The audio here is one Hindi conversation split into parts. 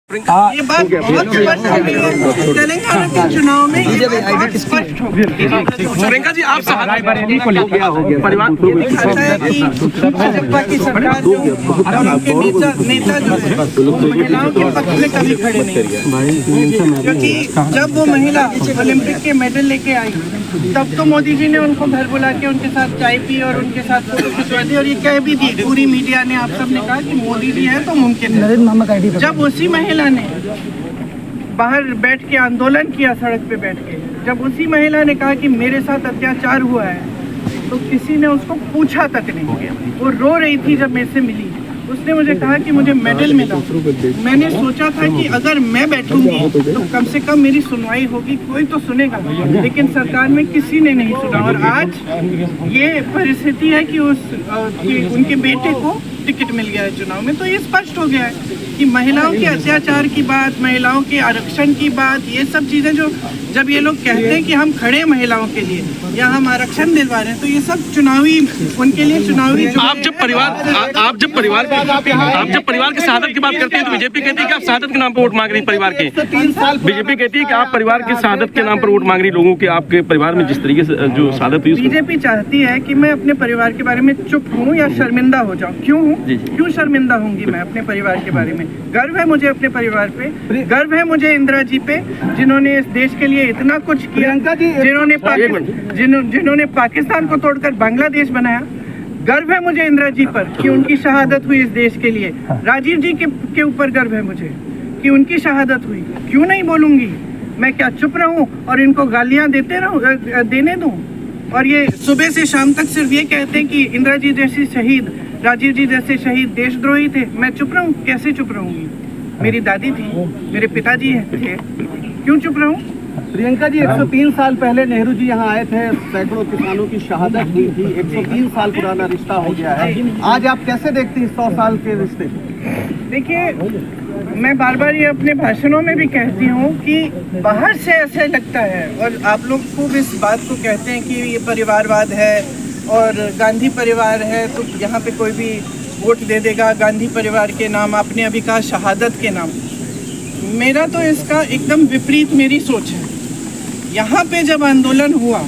ये बात बहुत स्पष्ट हो गई है। तेलंगाना के चुनाव में ये बात बहुत स्पष्ट हो गई। प्रियंका जी, आप परिवार ये दिखाता है कि भाजपा की सरकार जो और उनके नेता जो है वो महिलाओं के पक्ष में कभी खड़े नहीं, क्योंकि जब वो महिला ओलंपिक के मेडल लेके आई तब तो मोदी जी ने उनको घर बुला के उनके साथ चाय पी और उनके साथ फोटो खिंचवा दी और ये कह भी दी, पूरी मीडिया ने, आप सब ने कहा कि मोदी जी है तो मुमकिन है। जब उसी महिला ने बाहर बैठ के आंदोलन किया, सड़क पे बैठ के, जब उसी महिला ने कहा कि मेरे साथ अत्याचार हुआ है, तो किसी ने उसको पूछा तक नहीं। वो रो रही थी जब मेरे से मिली, उसने मुझे कहा कि मुझे मेडल मिला। मैंने सोचा था कि अगर मैं बैठूंगी तो कम से कम मेरी सुनवाई होगी, कोई तो सुनेगा, लेकिन सरकार में किसी ने नहीं सुना। और आज ये परिस्थिति है कि उनके बेटे को टिकट मिल गया है चुनाव में। तो ये स्पष्ट हो गया है कि महिलाओं के अत्याचार की बात, महिलाओं के आरक्षण की बात, ये सब चीजें जो जब ये लोग कहते हैं कि हम खड़े महिलाओं के लिए या हम आरक्षण दिलवा रहे हैं, तो ये सब चुनावी, उनके लिए चुनावी। आप जब परिवार के शहादत की बात करते हैं तो बीजेपी कहती है कि आप शहादत के नाम पर वोट मांग रही परिवार के। बीजेपी कहती है कि आप परिवार के शहादत के नाम पर वोट मांग रही लोगों के, आपके परिवार में जिस तरीके से जो शहादत हुई। बीजेपी चाहती है कि मैं अपने परिवार के बारे में चुप हूँ या शर्मिंदा हो जाऊँ। क्यों शर्मिंदा होंगी मैं अपने परिवार के बारे में? गर्व है मुझे अपने परिवार पे, गर्व है मुझे इंदिरा जी पे, जिन्होंने इस देश के लिए इतना कुछ किया, जिन्होंने पाकिस्तान को तोड़कर बांग्लादेश बनाया। गर्व है मुझे इंदिरा जी पर कि उनकी शहादत हुई इस देश के लिए। राजीव जी के ऊपर गर्व है मुझे कि उनकी शहादत हुई। क्यों नहीं बोलूंगी? मैं क्या चुप रहूं और इनको गालियां देने दूं? और ये सुबह से शाम तक सिर्फ ये कहते हैं कि इंदिरा जी जैसी शहीद, राजीव जी जैसे शहीद देशद्रोही थे। मैं चुप रहूं? कैसे चुप रहूंगी? मेरी दादी थी, मेरे पिताजी थे, क्यों चुप रहूं? प्रियंका जी, 103 साल पहले नेहरू जी यहाँ आए थे, सैकड़ों किसानों की शहादत हुई थी, 103 साल पुराना रिश्ता हो गया है। आज आप कैसे देखते हैं 100 साल के रिश्ते? देखिए, मैं बार बार ये अपने भाषणों में भी कहती हूँ कि बाहर से ऐसे लगता है, और आप लोग खूब इस बात को कहते हैं कि ये परिवारवाद है और गांधी परिवार है तो यहाँ पे कोई भी वोट दे देगा गांधी परिवार के नाम। आपने अभी कहा शहादत के नाम। मेरा तो इसका एकदम विपरीत मेरी सोच है। यहाँ पे जब आंदोलन हुआ,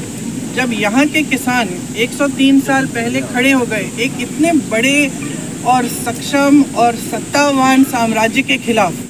जब यहाँ के किसान 103 साल पहले खड़े हो गए एक इतने बड़े और सक्षम और सत्तावान साम्राज्य के खिलाफ,